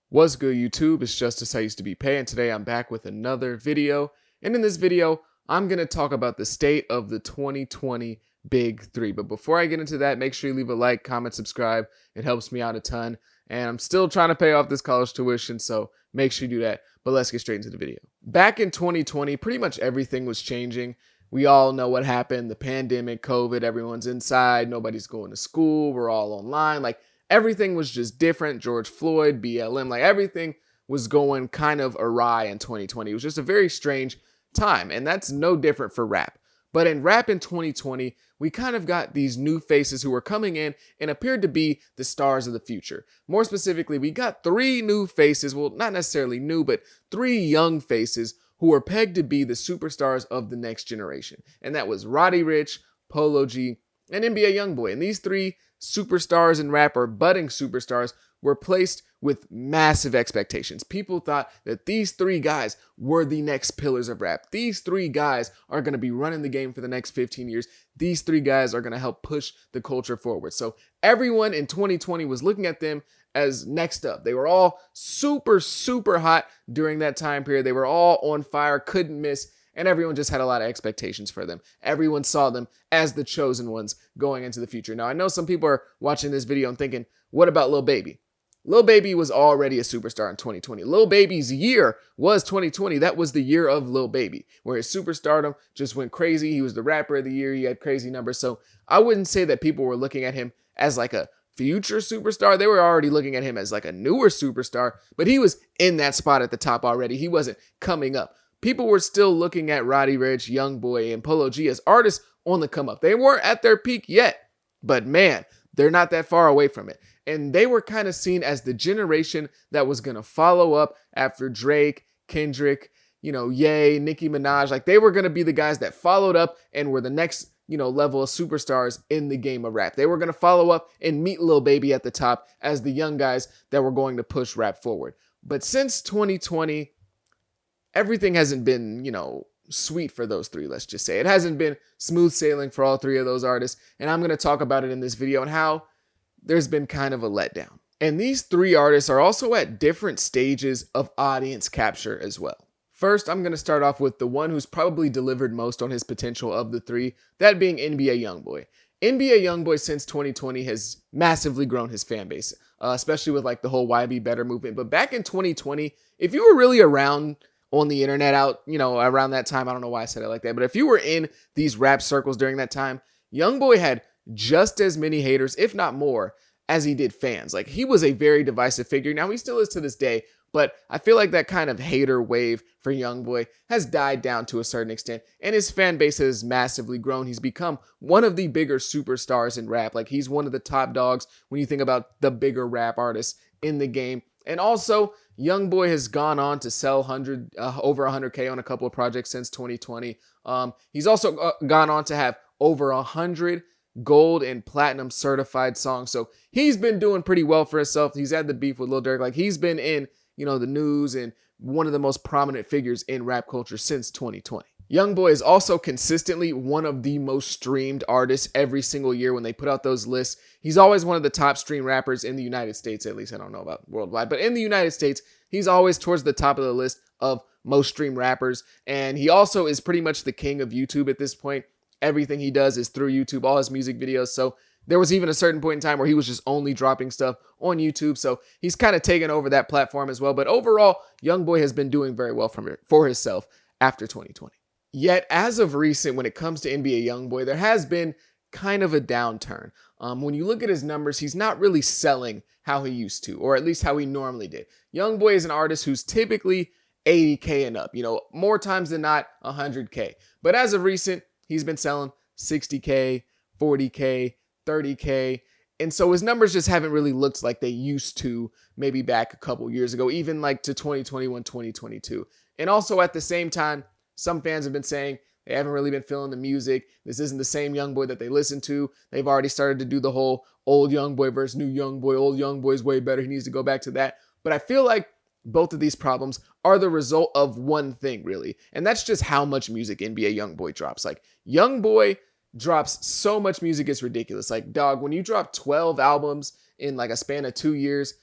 What's good, YouTube? It's Justice I Used to Be Pay, and today I'm back with another video. And in this video, I'm going to talk about the state of the 2020 Big Three. But before I get into that, make sure you leave a like, comment, subscribe. It helps me out a ton. And I'm still trying to pay off this college tuition, so make sure you do that. But let's get straight into the video. Back in 2020, pretty much everything was changing. We all know what happened. The pandemic, COVID, everyone's inside. Nobody's going to school. We're all online. Everything was just different. George Floyd, BLM, everything was going kind of awry in 2020. It was just a very strange time, and that's no different for rap. But in rap in 2020, we kind of got these new faces who were coming in and appeared to be the stars of the future. More specifically, we got three new faces, well, not necessarily new, but three young faces who were pegged to be the superstars of the next generation. And that was Roddy Ricch, Polo G, and NBA YoungBoy. And these three superstars in rap, or budding superstars, were placed with massive expectations. People thought that these three guys were the next pillars of rap. These three guys are going to be running the game for the next 15 years. These three guys are going to help push the culture forward. So everyone in 2020 was looking at them as next up. They were all super, super hot during that time period. They were all on fire, couldn't miss. And everyone just had a lot of expectations for them. Everyone saw them as the chosen ones going into the future. Now, I know some people are watching this video and thinking, what about Lil Baby? Lil Baby was already a superstar in 2020. Lil Baby's year was 2020. That was the year of Lil Baby, where his superstardom just went crazy. He was the rapper of the year. He had crazy numbers. So I wouldn't say that people were looking at him as like a future superstar. They were already looking at him as like a newer superstar, but he was in that spot at the top already. He wasn't coming up. People were still looking at Roddy Ricch, YoungBoy, and Polo G as artists on the come up. They weren't at their peak yet, but man, they're not that far away from it. And they were kind of seen as the generation that was going to follow up after Drake, Kendrick, Ye, Nicki Minaj. They were going to be the guys that followed up and were the next, level of superstars in the game of rap. They were going to follow up and meet Lil Baby at the top as the young guys that were going to push rap forward. But since 2020, everything hasn't been, sweet for those three, let's just say. It hasn't been smooth sailing for all three of those artists, and I'm going to talk about it in this video and how there's been kind of a letdown. And these three artists are also at different stages of audience capture as well. First, I'm going to start off with the one who's probably delivered most on his potential of the three, that being NBA YoungBoy. NBA YoungBoy since 2020 has massively grown his fan base, especially with the whole YB Better movement. But back in 2020, if you were really around on the internet around that time, I don't know why I said it like that, but if you were in these rap circles during that time, YoungBoy had just as many haters, if not more, as he did fans. He was a very divisive figure. Now, he still is to this day, but I feel like that kind of hater wave for YoungBoy has died down to a certain extent, and his fan base has massively grown. He's become one of the bigger superstars in rap. He's one of the top dogs when you think about the bigger rap artists in the game. And also, YoungBoy has gone on to sell over 100K on a couple of projects since 2020. He's also gone on to have over 100 gold and platinum certified songs. So he's been doing pretty well for himself. He's had the beef with Lil Durk. He's been in, the news and one of the most prominent figures in rap culture since 2020. YoungBoy is also consistently one of the most streamed artists every single year when they put out those lists. He's always one of the top streamed rappers in the United States, at least. I don't know about worldwide, but in the United States, he's always towards the top of the list of most streamed rappers. And he also is pretty much the king of YouTube at this point. Everything he does is through YouTube, all his music videos. So there was even a certain point in time where he was just only dropping stuff on YouTube. So he's kind of taken over that platform as well. But overall, YoungBoy has been doing very well for himself after 2020. Yet, as of recent, when it comes to NBA YoungBoy, there has been kind of a downturn. When you look at his numbers, he's not really selling how he used to, or at least how he normally did. YoungBoy is an artist who's typically 80K and up, more times than not 100K. But as of recent, he's been selling 60K, 40K, 30K. And so his numbers just haven't really looked like they used to maybe back a couple years ago, even to 2021, 2022. And also at the same time, some fans have been saying they haven't really been feeling the music. This isn't the same YoungBoy that they listen to. They've already started to do the whole old YoungBoy versus new YoungBoy. Old YoungBoy's way better. He needs to go back to that. But I feel like both of these problems are the result of one thing, really. And that's just how much music NBA YoungBoy drops. YoungBoy drops so much music, it's ridiculous. Dog, when you drop 12 albums in a span of 2 years,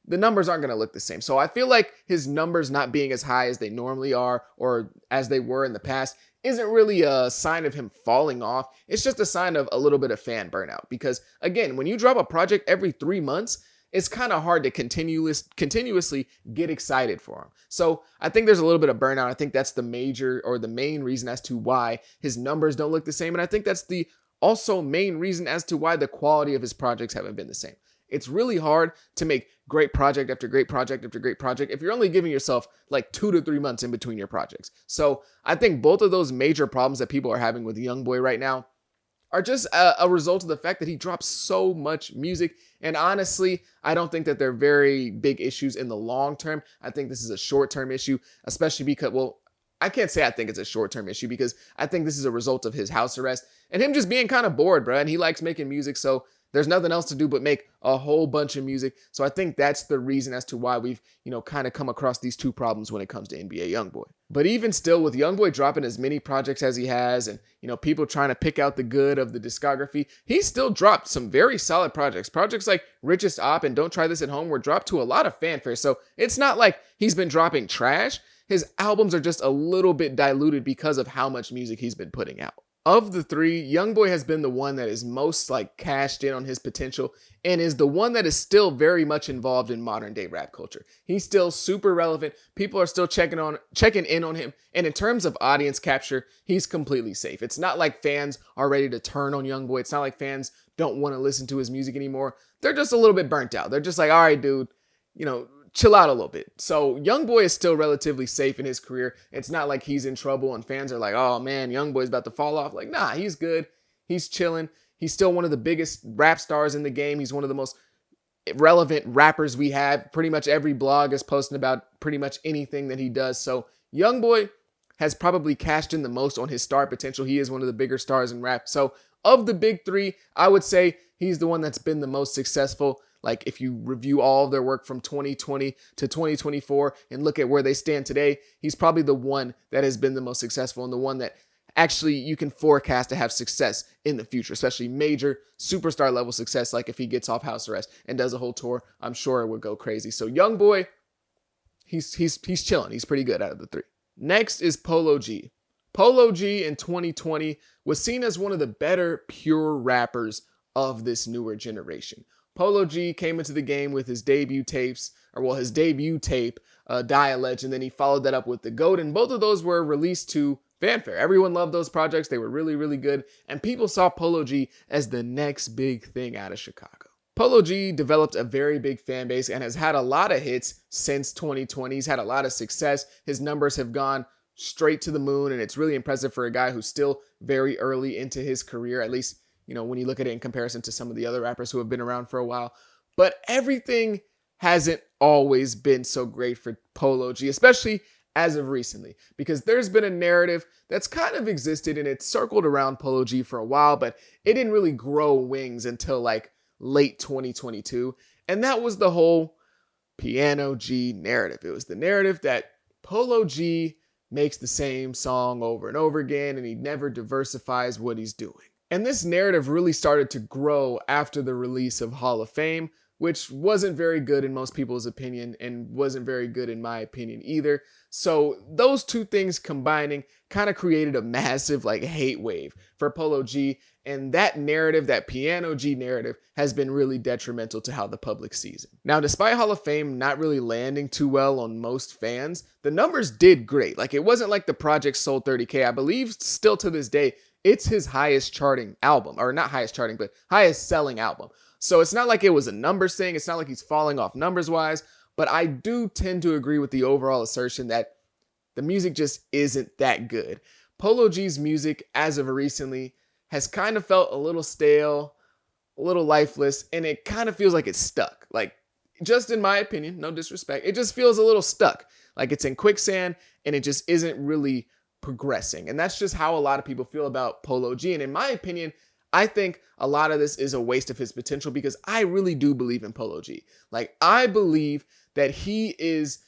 the numbers aren't going to look the same. So I feel like his numbers not being as high as they normally are or as they were in the past isn't really a sign of him falling off. It's just a sign of a little bit of fan burnout. Because again, when you drop a project every 3 months, it's kind of hard to continuously get excited for him. So I think there's a little bit of burnout. I think that's the major or the main reason as to why his numbers don't look the same. And I think that's the also main reason as to why the quality of his projects haven't been the same. It's really hard to make great project after great project after great project if you're only giving yourself like 2 to 3 months in between your projects. So I think both of those major problems that people are having with YoungBoy right now are just a result of the fact that he drops so much music. And honestly, I don't think that they're very big issues in the long term. I think this is a short-term issue, especially because, well, I can't say I think it's a short-term issue because I think this is a result of his house arrest and him just being kind of bored, bro. And he likes making music, so there's nothing else to do but make a whole bunch of music. So I think that's the reason as to why we've, kind of come across these two problems when it comes to NBA YoungBoy. But even still, with YoungBoy dropping as many projects as he has and, people trying to pick out the good of the discography, he still dropped some very solid projects. Projects like Richest Op and Don't Try This at Home were dropped to a lot of fanfare. So it's not like he's been dropping trash. His albums are just a little bit diluted because of how much music he's been putting out. Of the three, YoungBoy has been the one that is most cashed in on his potential and is the one that is still very much involved in modern day rap culture. He's still super relevant. People are still checking in on him. And in terms of audience capture, he's completely safe. It's not like fans are ready to turn on YoungBoy. It's not like fans don't want to listen to his music anymore. They're just a little bit burnt out. They're just like, all right, dude, chill out a little bit. So YoungBoy is still relatively safe in his career. It's not like he's in trouble and fans are like, oh man, YoungBoy's about to fall off. Like, nah, he's good. He's chilling. He's still one of the biggest rap stars in the game. He's one of the most relevant rappers we have. Pretty much every blog is posting about pretty much anything that he does. So YoungBoy has probably cashed in the most on his star potential. He is one of the bigger stars in rap. So of the big three, I would say he's the one that's been the most successful. Like if you review all of their work from 2020 to 2024 and look at where they stand today, he's probably the one that has been the most successful and the one that actually you can forecast to have success in the future, especially major superstar level success. Like if he gets off house arrest and does a whole tour, I'm sure it would go crazy. So YoungBoy, he's chilling. He's pretty good out of the three. Next is Polo G. Polo G in 2020 was seen as one of the better pure rappers of this newer generation. Polo G came into the game with his debut tape, Die a Legend, then he followed that up with The GOAT, and both of those were released to fanfare. Everyone loved those projects. They were really, really good, and people saw Polo G as the next big thing out of Chicago. Polo G developed a very big fan base and has had a lot of hits since 2020. He's had a lot of success. His numbers have gone straight to the moon, and it's really impressive for a guy who's still very early into his career, at least when you look at it in comparison to some of the other rappers who have been around for a while. But everything hasn't always been so great for Polo G, especially as of recently, because there's been a narrative that's kind of existed and it's circled around Polo G for a while, but it didn't really grow wings until late 2022. And that was the whole Piano G narrative. It was the narrative that Polo G makes the same song over and over again and he never diversifies what he's doing. And this narrative really started to grow after the release of Hall of Fame, which wasn't very good in most people's opinion and wasn't very good in my opinion either. So those two things combining kind of created a massive hate wave for Polo G. And that narrative, that Piano G narrative, has been really detrimental to how the public sees him. Now, despite Hall of Fame not really landing too well on most fans, the numbers did great. It wasn't like the project sold 30K. I believe still to this day, it's his highest charting album, or not highest charting, but highest selling album. So it's not like it was a numbers thing. It's not like he's falling off numbers wise, but I do tend to agree with the overall assertion that the music just isn't that good. Polo G's music, as of recently, has kind of felt a little stale, a little lifeless, and it kind of feels like it's stuck. Just in my opinion, no disrespect, it just feels a little stuck. Like it's in quicksand and it just isn't really progressing. And that's just how a lot of people feel about Polo G. And in my opinion, I think a lot of this is a waste of his potential because I really do believe in Polo G. I believe that he is,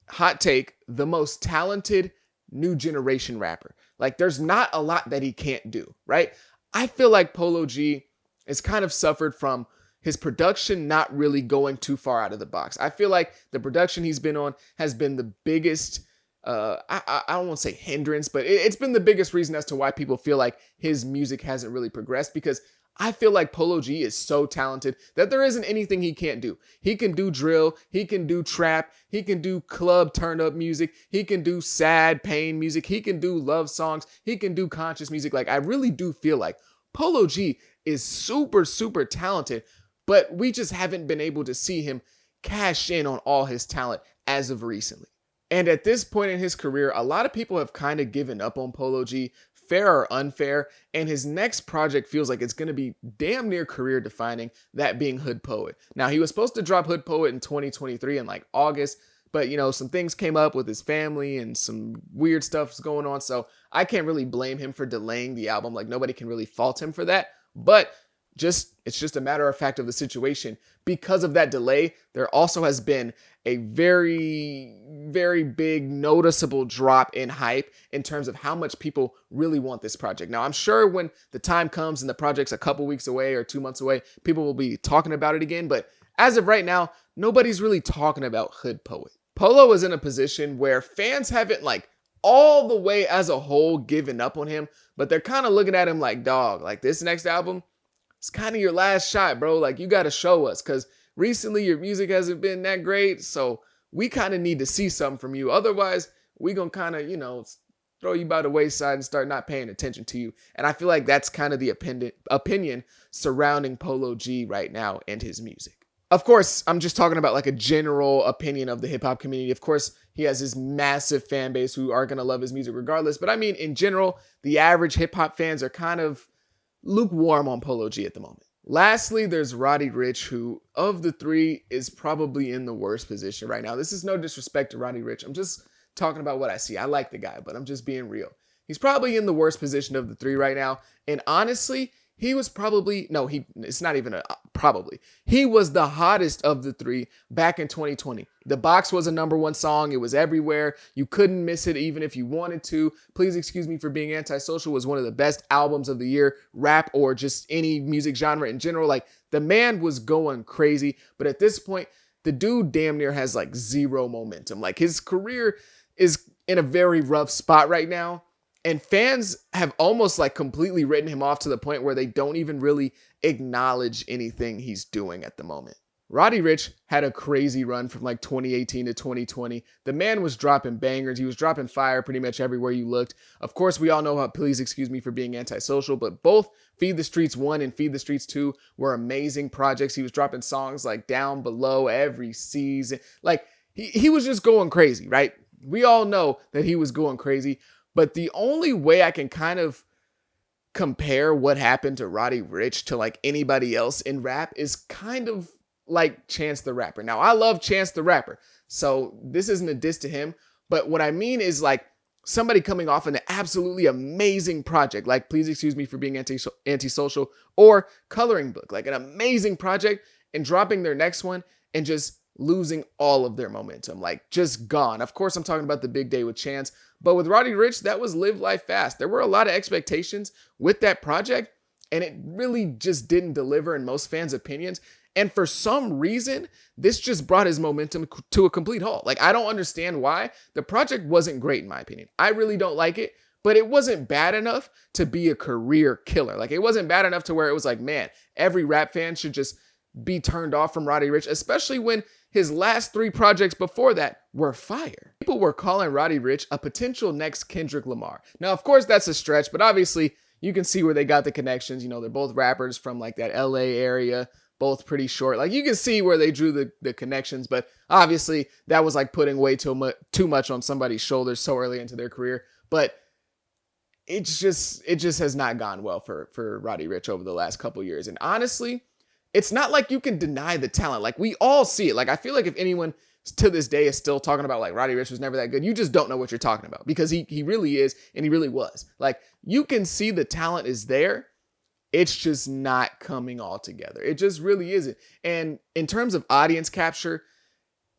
hot take, the most talented new generation rapper. There's not a lot that he can't do, right? I feel like Polo G has kind of suffered from, his production not really going too far out of the box. I feel like the production he's been on has been the biggest, I don't want to say hindrance, but it's been the biggest reason as to why people feel like his music hasn't really progressed, because I feel like Polo G is so talented that there isn't anything he can't do. He can do drill, he can do trap, he can do club turn up music, he can do sad pain music, he can do love songs, he can do conscious music. Like, I really do feel like Polo G is super, super talented, but we just haven't been able to see him cash in on all his talent as of recently. And at this point in his career, a lot of people have kind of given up on Polo G, fair or unfair, and his next project feels like it's going to be damn near career defining, that being Hood Poet. Now, he was supposed to drop Hood Poet in 2023 in like August, but some things came up with his family and some weird stuff's going on, so I can't really blame him for delaying the album. Like, nobody can really fault him for that, but it's just a matter of fact of the situation. Because of that delay, there also has been a very, very big noticeable drop in hype in terms of how much people really want this project. Now, I'm sure when the time comes and the project's a couple weeks away or 2 months away, people will be talking about it again. But as of right now, nobody's really talking about Hood Poet. Polo is in a position where fans haven't like all the way as a whole given up on him, but they're kind of looking at him like, dog, like this next album, it's kind of your last shot, bro. Like, you got to show us, because recently your music hasn't been that great. So we kind of need to see something from you. Otherwise, we going to kind of, throw you by the wayside and start not paying attention to you. And I feel like that's kind of the opinion surrounding Polo G right now and his music. Of course, I'm just talking about like a general opinion of the hip hop community. Of course, he has his massive fan base who are going to love his music regardless. But I mean, in general, the average hip hop fans are kind of lukewarm on Polo G at the moment. Lastly, there's Roddy Ricch, who of the three is probably in the worst position right now. This is no disrespect to Roddy Ricch. I'm just talking about what I see. I like the guy, but I'm just being real. He's probably in the worst position of the three right now. And honestly, he was probably, it's not even probably. He was the hottest of the three back in 2020. The Box was a #1 song. It was everywhere. You couldn't miss it even if you wanted to. Please Excuse Me for Being Antisocial was one of the best albums of the year, rap or just any music genre in general. Like, the man was going crazy. But at this point, the dude damn near has like zero momentum. Like, his career is in a very rough spot right now. And fans have almost like completely written him off to the point where they don't even really acknowledge anything he's doing at the moment. Roddy Ricch had a crazy run from like 2018 to 2020. The man was dropping bangers. He was dropping fire pretty much everywhere you looked. Of course, we all know how Please Excuse Me for Being Antisocial, but both Feed the Streets 1 and Feed the Streets 2 were amazing projects. He was dropping songs like Down Below every season. Like, he was just going crazy, right? We all know that he was going crazy. But the only way I can kind of compare what happened to Roddy Ricch to like anybody else in rap is kind of like Chance the Rapper. Now, I love Chance the Rapper, so this isn't a diss to him. But what I mean is like somebody coming off an absolutely amazing project, like Please Excuse Me for Being Antisocial or Coloring Book, like an amazing project, and dropping their next one and just losing all of their momentum, like just gone. Of course, I'm talking about The Big Day with Chance, but with Roddy Ricch, that was Live Life Fast. There were a lot of expectations with that project, and it really just didn't deliver in most fans' opinions. And for some reason, this just brought his momentum to a complete halt. Like, I don't understand why. The project wasn't great, in my opinion. I really don't like it, but it wasn't bad enough to be a career killer. Like, it wasn't bad enough to where it was like, man, every rap fan should just be turned off from Roddy Ricch, especially when his last 3 projects before that were fire. People were calling Roddy Ricch a potential next Kendrick Lamar. Now, of course, that's a stretch, but obviously you can see where they got the connections. They're both rappers from like that LA area, both pretty short. Like, you can see where they drew the connections, but obviously that was like putting way too much on somebody's shoulders so early into their career. But it just has not gone well for Roddy Ricch over the last couple years. And honestly, it's not like you can deny the talent. Like, we all see it. Like, I feel like if anyone to this day is still talking about like Roddy Ricch was never that good, you just don't know what you're talking about, because he really is, and he really was. Like, you can see the talent is there. It's just not coming all together. It just really isn't. And in terms of audience capture,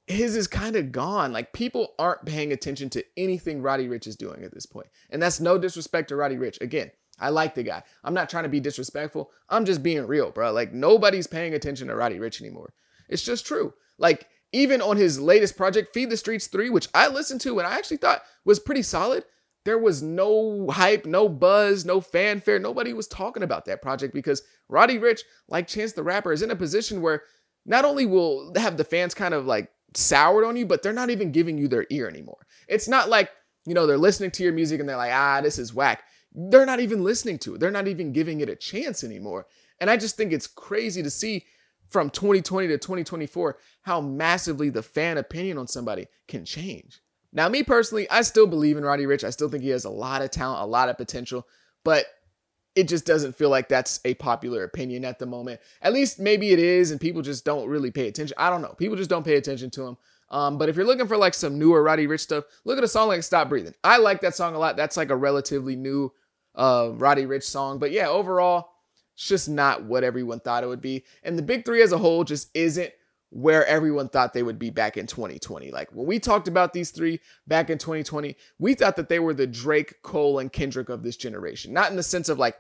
his is kind of gone. Like, people aren't paying attention to anything Roddy Ricch is doing at this point. And that's no disrespect to Roddy Ricch. Again, I like the guy. I'm not trying to be disrespectful. I'm just being real, bro. Like, nobody's paying attention to Roddy Ricch anymore. It's just true. Like, even on his latest project, Feed the Streets 3, which I listened to and I actually thought was pretty solid, there was no hype, no buzz, no fanfare. Nobody was talking about that project because Roddy Ricch, like Chance the Rapper, is in a position where not only will have the fans kind of like soured on you, but they're not even giving you their ear anymore. It's not like, they're listening to your music and they're like, this is whack. They're not even listening to it. They're not even giving it a chance anymore. And I just think it's crazy to see from 2020 to 2024 how massively the fan opinion on somebody can change. Now, me personally, I still believe in Roddy Ricch. I still think he has a lot of talent, a lot of potential, but it just doesn't feel like that's a popular opinion at the moment. At least maybe it is, and people just don't really pay attention. I don't know. People just don't pay attention to him. But if you're looking for like some newer Roddy Ricch stuff, look at a song like Stop Breathing. I like that song a lot. That's like a relatively new Roddy Ricch song. But yeah, overall, it's just not what everyone thought it would be. And the big three as a whole just isn't where everyone thought they would be back in 2020. Like when we talked about these three back in 2020, we thought that they were the Drake, Cole, and Kendrick of this generation. Not in the sense of like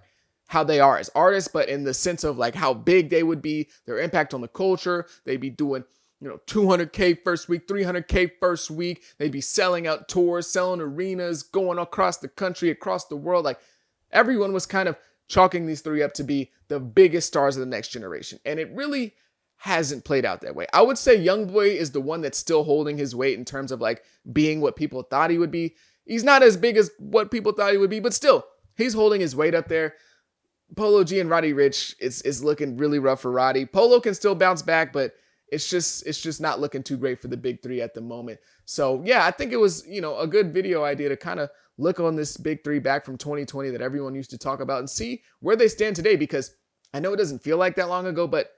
how they are as artists, but in the sense of like how big they would be, their impact on the culture. They'd be doing, 200K first week, 300K first week. They'd be selling out tours, selling arenas, going across the country, across the world. Like everyone was kind of chalking these three up to be the biggest stars of the next generation. And it really hasn't played out that way. I would say YoungBoy is the one that's still holding his weight in terms of like being what people thought he would be. He's not as big as what people thought he would be, but still, he's holding his weight up there. Polo G and Roddy Ricch is looking really rough for Roddy. Polo can still bounce back, but it's just not looking too great for the big three at the moment. So yeah, I think it was, a good video idea to kind of look on this big three back from 2020 that everyone used to talk about and see where they stand today, because I know it doesn't feel like that long ago, but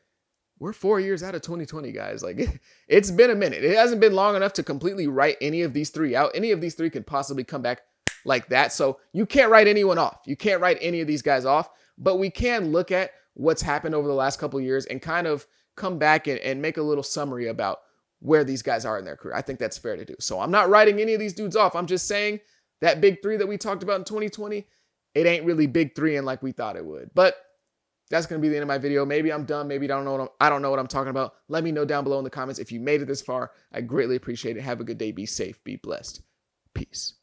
we're 4 years out of 2020, guys. Like it's been a minute. It hasn't been long enough to completely write any of these three out. Any of these three could possibly come back like that. So you can't write anyone off. You can't write any of these guys off, but we can look at what's happened over the last couple of years and kind of come back and make a little summary about where these guys are in their career. I think that's fair to do. So I'm not writing any of these dudes off. I'm just saying that big three that we talked about in 2020, it ain't really big three and like we thought it would. But that's going to be the end of my video. Maybe I'm dumb. Maybe I don't know what I'm talking about. Let me know down below in the comments if you made it this far. I greatly appreciate it. Have a good day. Be safe. Be blessed. Peace.